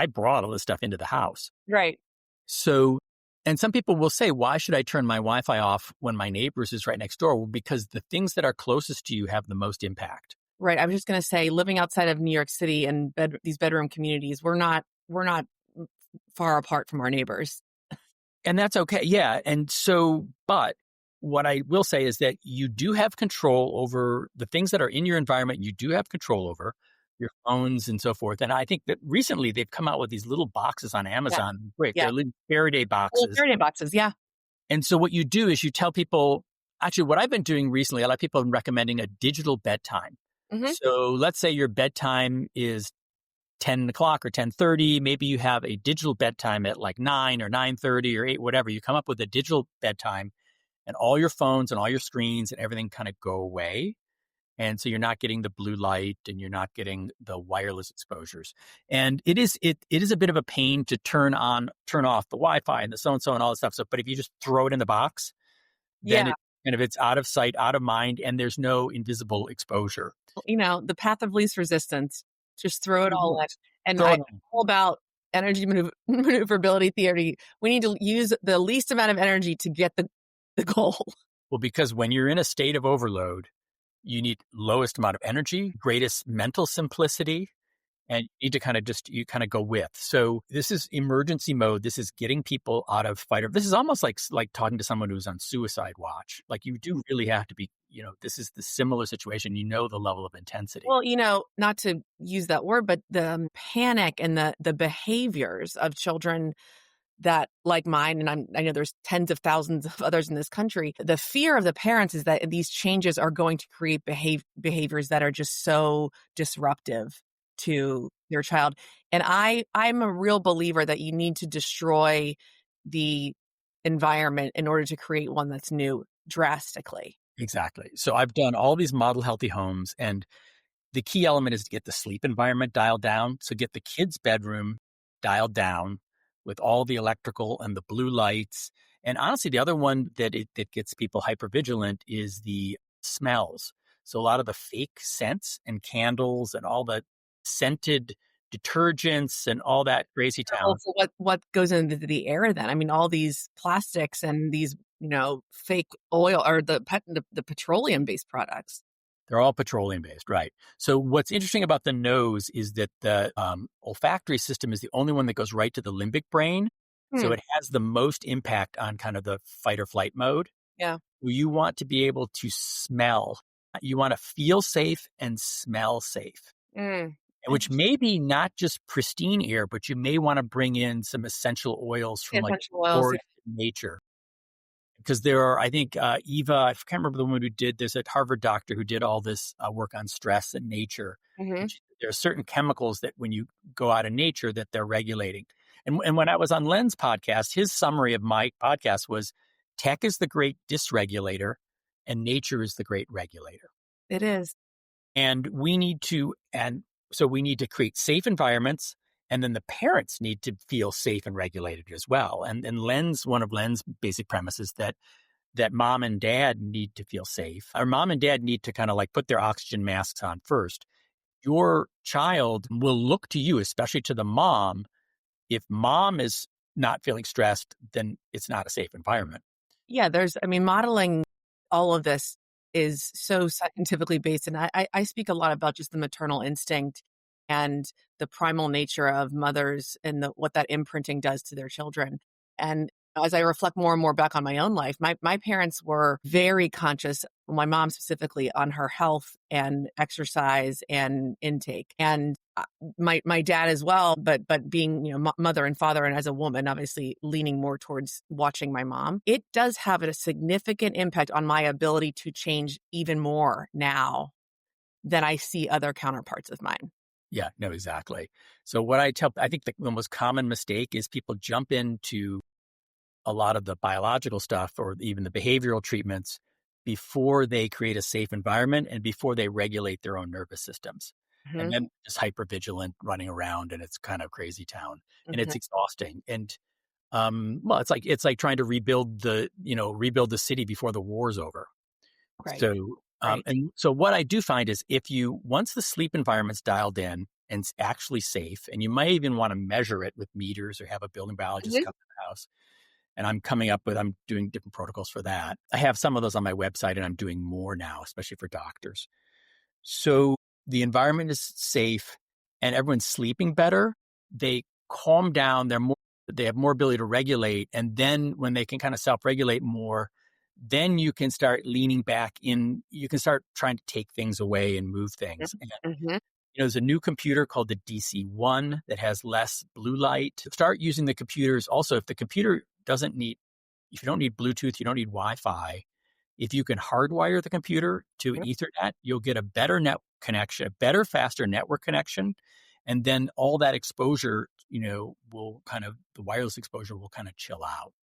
brought all this stuff into the house. Right. So, and some people will say, why should I turn my Wi-Fi off when my neighbor's is right next door? Well, because the things that are closest to you have the most impact. Right. I was just going to say, living outside of New York City and these bedroom communities, we're not far apart from our neighbors. And that's okay. Yeah. And so, but what I will say is that you do have control over the things that are in your environment. You do have control over your phones and so forth. And I think that recently they've come out with these little boxes on Amazon. Yeah. Great. Yeah. They're little Faraday boxes. Little Faraday boxes. Yeah. And so what you do is you tell people, Actually, what I've been doing recently, a lot of people have been recommending a digital bedtime. Hmm. So let's say your bedtime is 10 o'clock or 10:30. Maybe you have a digital bedtime at like 9 or 9:30 or 8, whatever. You come up with a digital bedtime and all your phones and all your screens and everything kind of go away. And so you're not getting the blue light and you're not getting the wireless exposures. And it is a bit of a pain to turn off the Wi-Fi and the so-and-so and all that stuff. So, but if you just throw it in the box, then Yeah. it's out of sight, out of mind, and there's no invisible exposure. The path of least resistance, just throw it all in. And Throw I'm it in. all about energy maneuverability theory. We need to use the least amount of energy to get the goal. Well, because when you're in a state of overload, you need lowest amount of energy, greatest mental simplicity, and you need to you kind of go with. So this is emergency mode. This is getting people out of fight. This is almost like talking to someone who's on suicide watch. Like you do really have to be, this is the similar situation. The level of intensity. Well, not to use that word, but the panic and the behaviors of children that like mine, and I know there's tens of thousands of others in this country. The fear of the parents is that these changes are going to create behaviors that are just so disruptive to their child. And I'm a real believer that you need to destroy the environment in order to create one that's new drastically. Exactly. So I've done all these model healthy homes, and the key element is to get the sleep environment dialed down. So get the kids' bedroom dialed down with all the electrical and the blue lights. And honestly, the other one that gets people hypervigilant is the smells. So a lot of the fake scents and candles and all the scented detergents and all that crazy town. So what goes into the air then? I mean, all these plastics and these, fake oil or the petroleum based products. They're all petroleum based, right? So what's interesting about the nose is that the olfactory system is the only one that goes right to the limbic brain. So Hmm. it has the most impact on kind of the fight or flight mode. Yeah. You want to be able to smell. You want to feel safe and smell safe, Mm. which may be not just pristine air, but you may want to bring in some essential oils from like Essential oils. forest nature. Because there are, I think, Eva, I can't remember the woman who did, there's a Harvard doctor who did all this work on stress and nature. Hmm. There are certain chemicals that when you go out in nature that they're regulating. And when I was on Len's podcast, his summary of my podcast was tech is the great dysregulator and nature is the great regulator. It is. And so we need to create safe environments. And then the parents need to feel safe and regulated as well. And one of Len's basic premises that mom and dad need to feel safe. Or mom and dad need to kind of like put their oxygen masks on first. Your child will look to you, especially to the mom. If mom is not feeling stressed, then it's not a safe environment. Yeah, modeling all of this is so scientifically based. And I speak a lot about just the maternal instinct and the primal nature of mothers and what that imprinting does to their children. And as I reflect more and more back on my own life, my parents were very conscious, my mom specifically, on her health and exercise and intake. And my dad as well, but being, mother and father, and as a woman, obviously leaning more towards watching my mom, it does have a significant impact on my ability to change even more now than I see other counterparts of mine. Yeah, no, exactly. So I think the most common mistake is people jump into a lot of the biological stuff or even the behavioral treatments before they create a safe environment and before they regulate their own nervous systems. And Hmm. then just hypervigilant running around, and it's kind of crazy town, and Hmm. it's exhausting. And well, it's like trying to rebuild the city before the war's over. Right. So Right. and so what I do find is once the sleep environment's dialed in and it's actually safe, and you might even want to measure it with meters or have a building biologist Mhm. come to the house. And I'm doing different protocols for that. I have some of those on my website, and I'm doing more now, especially for doctors. So the environment is safe and everyone's sleeping better. They calm down. They have more ability to regulate. And then when they can kind of self-regulate more, then you can start leaning back in. You can start trying to take things away and move things. And, Mhm. there's a new computer called the DC-1 that has less blue light. Start using the computers. Also, if you don't need Bluetooth, you don't need Wi-Fi, If you can hardwire the computer to an Ethernet, you'll get a better net connection, a better, faster network connection. And then all that exposure, the wireless exposure will kind of chill out.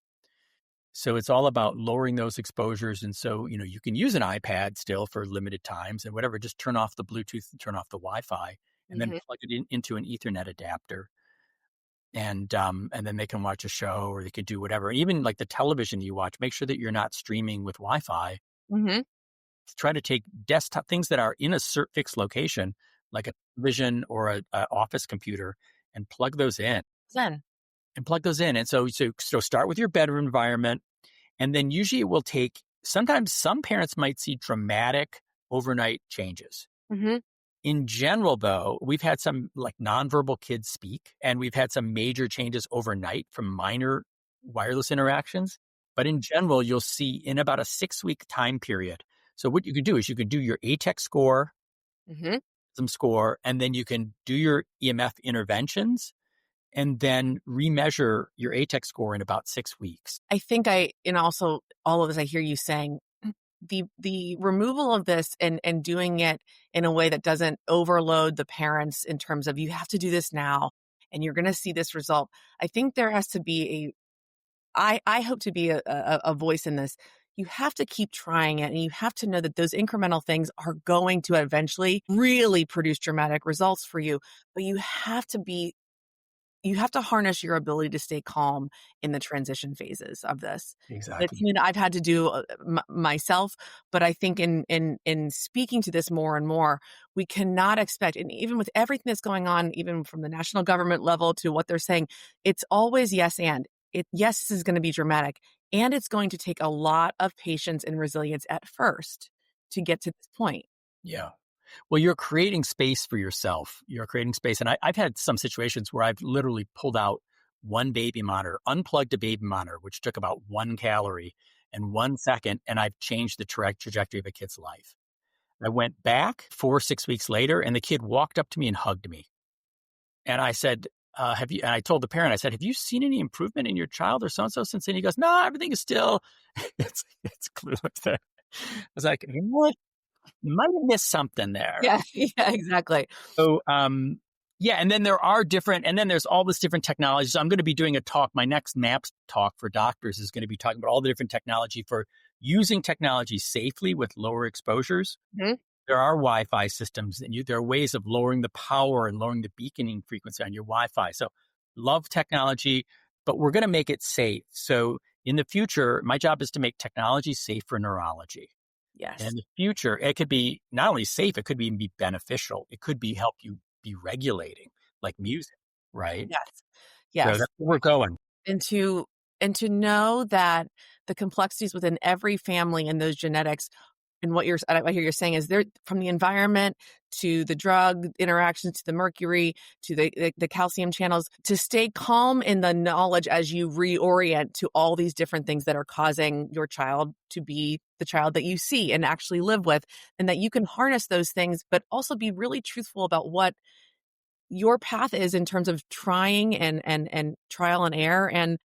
So it's all about lowering those exposures. And so, you can use an iPad still for limited times and whatever, just turn off the Bluetooth and turn off the Wi-Fi and then plug it into an Ethernet adapter. And then they can watch a show or they could do whatever. Even like the television you watch, make sure that you're not streaming with Wi-Fi. Try to take desktop things that are in a fixed location, like a television or a office computer, and plug those in. And so start with your bedroom environment. And then usually it will take, sometimes some parents might see dramatic overnight changes. In general, though, we've had some like nonverbal kids speak, and we've had some major changes overnight from minor wireless interactions. But in general, you'll see in about a 6-week time period. So what you can do is you can do your ATEC score, some score, and then you can do your EMF interventions and then remeasure your ATEC score in about 6 weeks. I think also all of this, I hear you saying, the removal of this and doing it in a way that doesn't overload the parents in terms of you have to do this now and you're going to see this result. I think there has to be I hope to be a voice in this. You have to keep trying it and you have to know that those incremental things are going to eventually really produce dramatic results for you. But you have to harness your ability to stay calm in the transition phases of this. Exactly. It's something that I've had to do myself, but I think in speaking to this more and more, we cannot expect, and even with everything that's going on, even from the national government level to what they're saying, it's always yes and. Yes, this is going to be dramatic, and it's going to take a lot of patience and resilience at first to get to this point. Yeah. Well, you're creating space for yourself. You're creating space. And I've had some situations where I've literally pulled out one baby monitor, unplugged a baby monitor, which took about 1 calorie and 1 second, and I've changed the trajectory of a kid's life. I went back 4 or 6 weeks later, and the kid walked up to me and hugged me. And I said, and I told the parent, I said, have you seen any improvement in your child or so-and-so since then? He goes, no, everything is still, it's clueless there. I was like, what? You might have missed something there. Yeah, exactly. So, and then there's all this different technology. So I'm going to be doing a talk. My next MAPS talk for doctors is going to be talking about all the different technology for using technology safely with lower exposures. There are Wi-Fi systems, and there are ways of lowering the power and lowering the beaconing frequency on your Wi-Fi. So love technology, but we're going to make it safe. So in the future, my job is to make technology safe for neurology. Yes. And in the future, it could be not only safe, it could even be beneficial. It could be help you be regulating, like music, right? Yes. So that's where we're going. And to know that the complexities within every family and those genetics, and I hear you're saying is they're from the environment to the drug interactions to the mercury to the calcium channels, to stay calm in the knowledge as you reorient to all these different things that are causing your child to be the child that you see and actually live with, and that you can harness those things, but also be really truthful about what your path is in terms of trying and trial and error and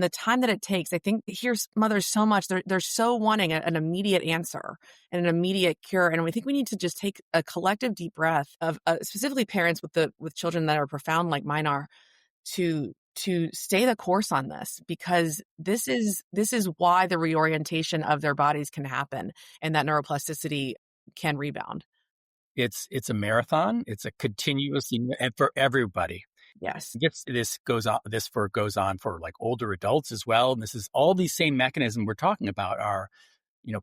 the time that it takes. I think here's mothers so much. They're so wanting an immediate answer and an immediate cure. And we think we need to just take a collective deep breath of specifically parents with children that are profound like mine are to stay the course on this, because this is why the reorientation of their bodies can happen and that neuroplasticity can rebound. It's a marathon. It's a continuous, and for everybody. Yes. This goes on for like older adults as well. And this is all these same mechanisms we're talking about are,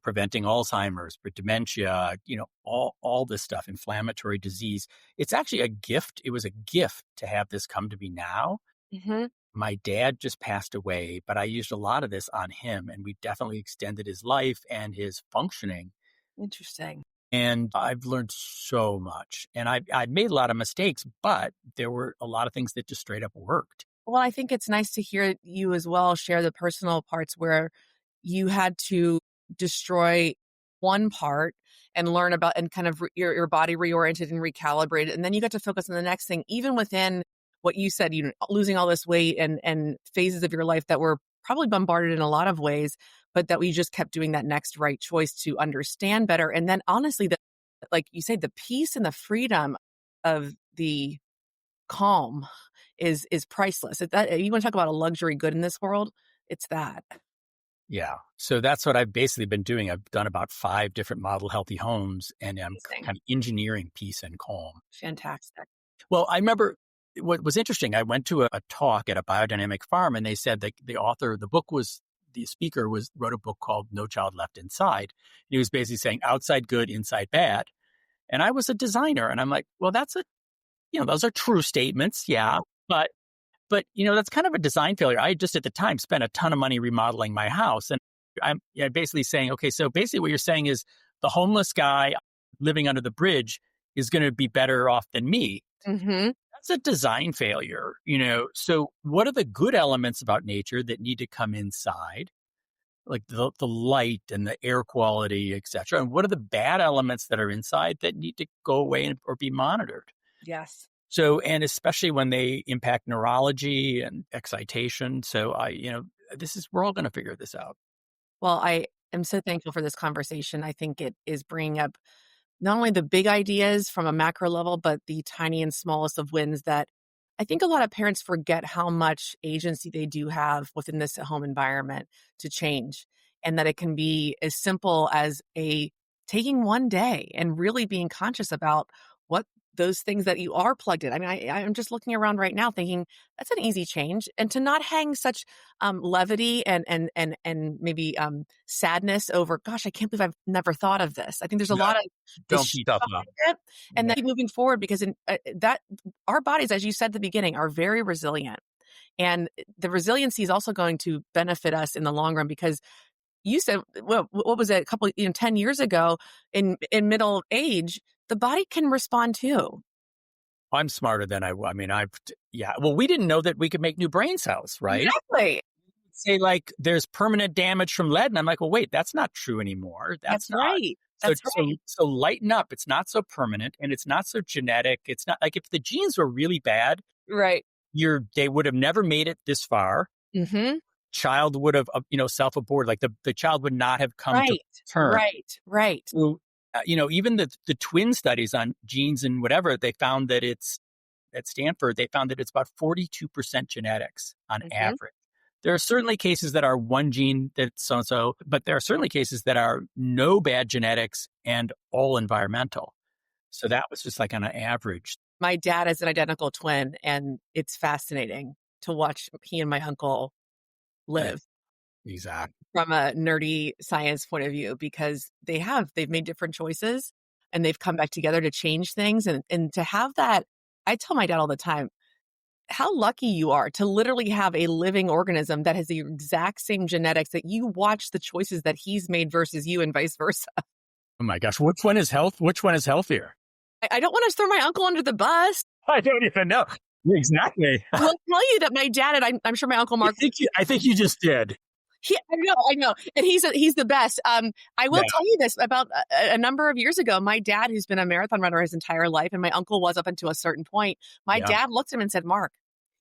preventing Alzheimer's, dementia, all this stuff, inflammatory disease. It's actually a gift. It was a gift to have this come to me now. My dad just passed away, but I used a lot of this on him, and we definitely extended his life and his functioning. Interesting. And I've learned so much, and I've made a lot of mistakes, but there were a lot of things that just straight up worked. Well, I think it's nice to hear you as well share the personal parts where you had to destroy one part and learn about and kind of your body reoriented and recalibrated. And then you got to focus on the next thing, even within what you said, losing all this weight and phases of your life that were probably bombarded in a lot of ways. but that we just kept doing that next right choice to understand better. And then honestly, like you say, the peace and the freedom of the calm is priceless. That you want to talk about a luxury good in this world, it's that. Yeah. So that's what I've basically been doing. I've done about 5 different model healthy homes, and I'm Amazing. kind of engineering peace and calm. Fantastic. Well, I remember what was interesting. I went to a talk at a biodynamic farm, and they said that the speaker wrote a book called No Child Left Inside. And he was basically saying outside good, inside bad. And I was a designer, and I'm like, well, those are true statements. Yeah. But that's kind of a design failure. I just at the time spent a ton of money remodeling my house. And I'm basically saying, okay, so basically what you're saying is the homeless guy living under the bridge is going to be better off than me. Mm-hmm. That's a design failure, So what are the good elements about nature that need to come inside? Like the light and the air quality, et cetera. And what are the bad elements that are inside that need to go away or be monitored? Yes. So, and especially when they impact neurology and excitation. So we're all going to figure this out. Well, I am so thankful for this conversation. I think it is bringing up not only the big ideas from a macro level, but the tiny and smallest of wins that I think a lot of parents forget how much agency they do have within this home environment to change. And that it can be as simple as taking one day and really being conscious about what those things that you are plugged in. I mean, I'm just looking around right now thinking that's an easy change, and to not hang such levity and maybe sadness over, gosh, I can't believe I've never thought of this. I think there's a lot of don't beat up on it, and then keep moving forward, because that our bodies, as you said at the beginning, are very resilient, and the resiliency is also going to benefit us in the long run, because you said, well, what was it? A couple, 10 years ago in middle age, the body can respond too. I'm smarter than well, we didn't know that we could make new brain cells, right? Exactly. Say like there's permanent damage from lead. And I'm like, well, wait, that's not true anymore. That's not. Right. That's right. So lighten up. It's not so permanent and it's not so genetic. It's not like if the genes were really bad, right, they would have never made it this far. Mm-hmm. Child would have, self-aborted. Like the child would not have come to term. Right. So, even the twin studies on genes and whatever, they found that it's at Stanford, they found that it's about 42% genetics on average. There are certainly cases that are one gene that's so-and-so, but there are certainly cases that are no bad genetics and all environmental. So that was just like on an average. My dad is an identical twin, and it's fascinating to watch he and my uncle live. Exactly. From a nerdy science point of view, because they've made different choices and they've come back together to change things. And to have that, I tell my dad all the time, how lucky you are to literally have a living organism that has the exact same genetics, that you watch the choices that he's made versus you and vice versa. Oh my gosh. Which one is healthier? I don't want to throw my uncle under the bus. I don't even know. Exactly. I'll tell you that my dad, and I'm sure my Uncle Mark. I think you just did. I know. And he's the best. I will tell you this about a number of years ago, my dad, who's been a marathon runner his entire life, and my uncle was up until a certain point, my dad looked at him and said, Mark,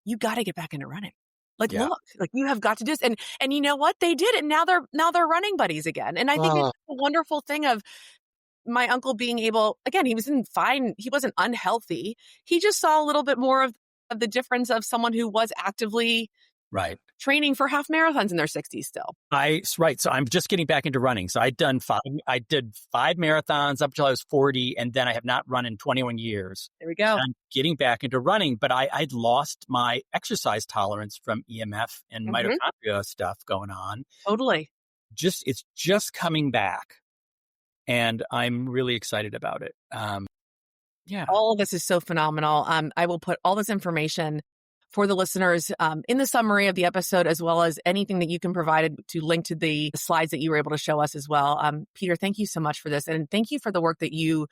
you got to get back into running. Look, like you have got to do this. And you know what? They did it. And now they're running buddies again. And I think it's a wonderful thing of my uncle being able, again, he wasn't unhealthy. He just saw a little bit more of the difference of someone who was actively training for half marathons in their 60s still. So I'm just getting back into running. So I did 5 marathons up until I was 40, and then I have not run in 21 years. There we go. I'm getting back into running, but I'd lost my exercise tolerance from EMF and mitochondria stuff going on. Totally. It's just coming back, and I'm really excited about it. All of this is so phenomenal. I will put all this information for the listeners in the summary of the episode, as well as anything that you can provide to link to the slides that you were able to show us as well. Peter, thank you so much for this. And thank you for the work that you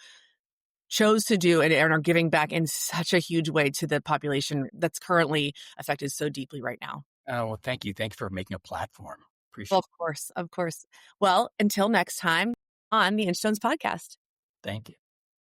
chose to do and are giving back in such a huge way to the population that's currently affected so deeply right now. Oh, well, thank you. Thank you for making a platform. Appreciate it. Of course. Well, until next time on the Inchstones Podcast. Thank you.